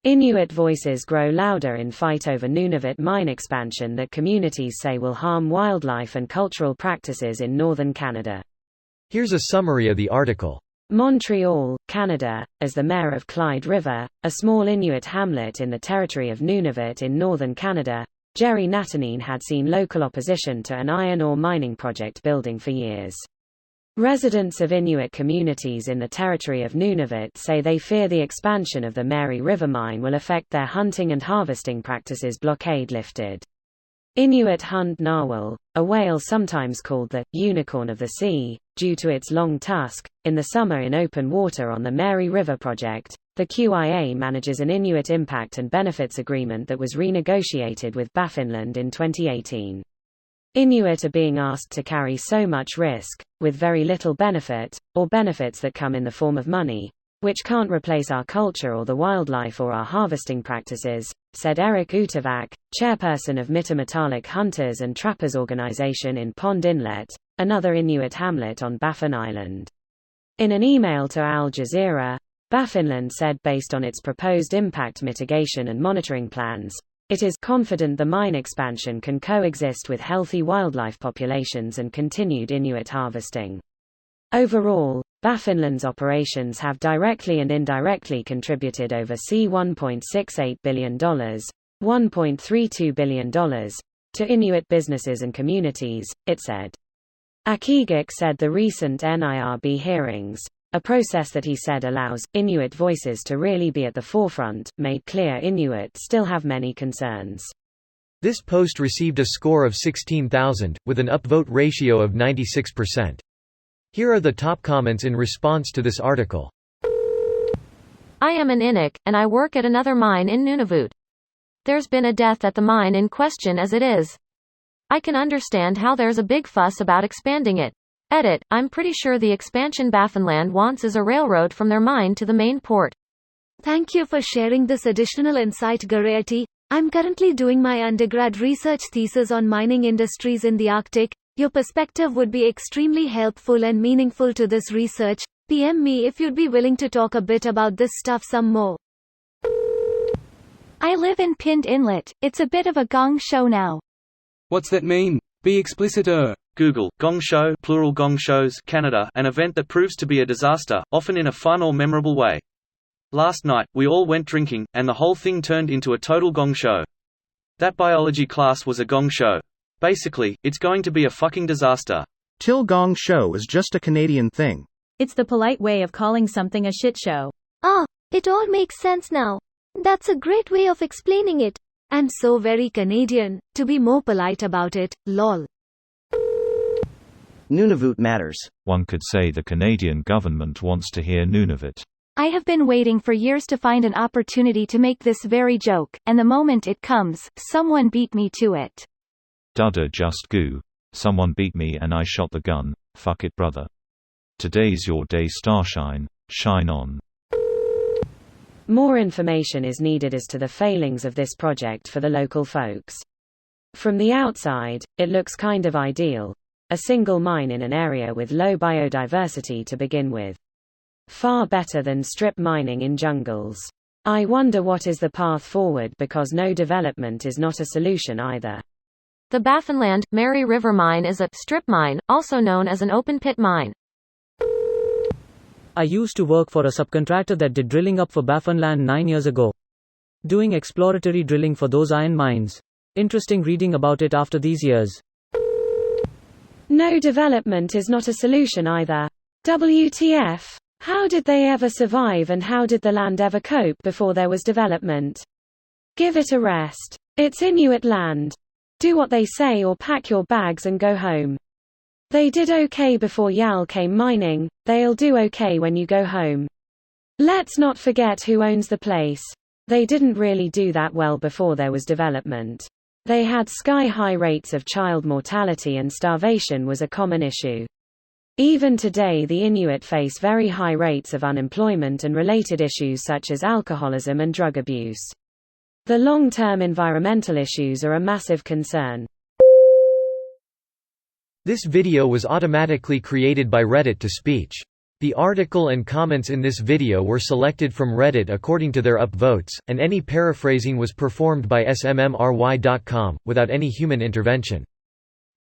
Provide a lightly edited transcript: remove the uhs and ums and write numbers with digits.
Inuit voices grow louder in fight over Nunavut mine expansion that communities say will harm wildlife and cultural practices in northern Canada. Here's a summary of the article. Montreal, Canada. As the mayor of Clyde River, a small Inuit hamlet in the territory of Nunavut in northern Canada, Jerry Natanine had seen local opposition to an iron ore mining project building for years. Residents of Inuit communities in the territory of Nunavut say they fear the expansion of the Mary River mine will affect their hunting and harvesting practices. Blockade lifted. Inuit hunt narwhal, a whale sometimes called the unicorn of the sea, due to its long tusk, in the summer in open water on the Mary River project. The QIA manages an Inuit Impact and Benefits Agreement that was renegotiated with Baffinland in 2018. Inuit are being asked to carry so much risk, with very little benefit, or benefits that come in the form of money, which can't replace our culture or the wildlife or our harvesting practices, said Eric Utavac, chairperson of Mitamatalik Hunters and Trappers Organization in Pond Inlet, another Inuit hamlet on Baffin Island. In an email to Al Jazeera, Baffinland said based on its proposed impact mitigation and monitoring plans, it is confident the mine expansion can coexist with healthy wildlife populations and continued Inuit harvesting. Overall, Baffinland's operations have directly and indirectly contributed over $1.68 billion, $1.32 billion, to Inuit businesses and communities, it said. Akigik said the recent NIRB hearings, a process that he said allows Inuit voices to really be at the forefront, made clear Inuit still have many concerns. This post received a score of 16,000, with an upvote ratio of 96%. Here are the top comments in response to this article. I am an Inuk, and I work at another mine in Nunavut. There's been a death at the mine in question as it is. I can understand how there's a big fuss about expanding it. Edit, I'm pretty sure the expansion Baffinland wants is a railroad from their mine to the main port. Thank you for sharing this additional insight, Garayati. I'm currently doing my undergrad research thesis on mining industries in the Arctic. Your perspective would be extremely helpful and meaningful to this research. PM me if you'd be willing to talk a bit about this stuff some more. I live in Pond Inlet. It's a bit of a gong show now. What's that mean? Be expliciter. Google, gong show, plural gong shows, Canada, an event that proves to be a disaster, often in a fun or memorable way. Last night, we all went drinking, and the whole thing turned into a total gong show. That biology class was a gong show. Basically, it's going to be a fucking disaster. Till gong show is just a Canadian thing. It's the polite way of calling something a shit show. Ah, it all makes sense now. That's a great way of explaining it. And so very Canadian, to be more polite about it, lol. Nunavut matters. One could say the Canadian government wants to hear Nunavut. I have been waiting for years to find an opportunity to make this very joke, and the moment it comes, someone beat me to it. Dudda just goo. Someone beat me and I shot the gun. Fuck it, brother. Today's your day, starshine. Shine on. More information is needed as to the failings of this project for the local folks. From the outside, it looks kind of ideal. A single mine in an area with low biodiversity to begin with. Far better than strip mining in jungles. I wonder what is the path forward, because no development is not a solution either. The Baffinland, Mary River mine is a strip mine, also known as an open pit mine. I used to work for a subcontractor that did drilling up for Baffinland 9 years ago. Doing exploratory drilling for those iron mines. Interesting reading about it after these years. No development is not a solution either. WTF? How did they ever survive, and how did the land ever cope before there was development? Give it a rest. It's Inuit land. Do what they say or pack your bags and go home. They did okay before y'all came mining, they'll do okay when you go home. Let's not forget who owns the place. They didn't really do that well before there was development. They had sky-high rates of child mortality, and starvation was a common issue. Even today the Inuit face very high rates of unemployment and related issues such as alcoholism and drug abuse. The long-term environmental issues are a massive concern. This video was automatically created by Reddit to speech. The article and comments in this video were selected from Reddit according to their upvotes, and any paraphrasing was performed by smmry.com, without any human intervention.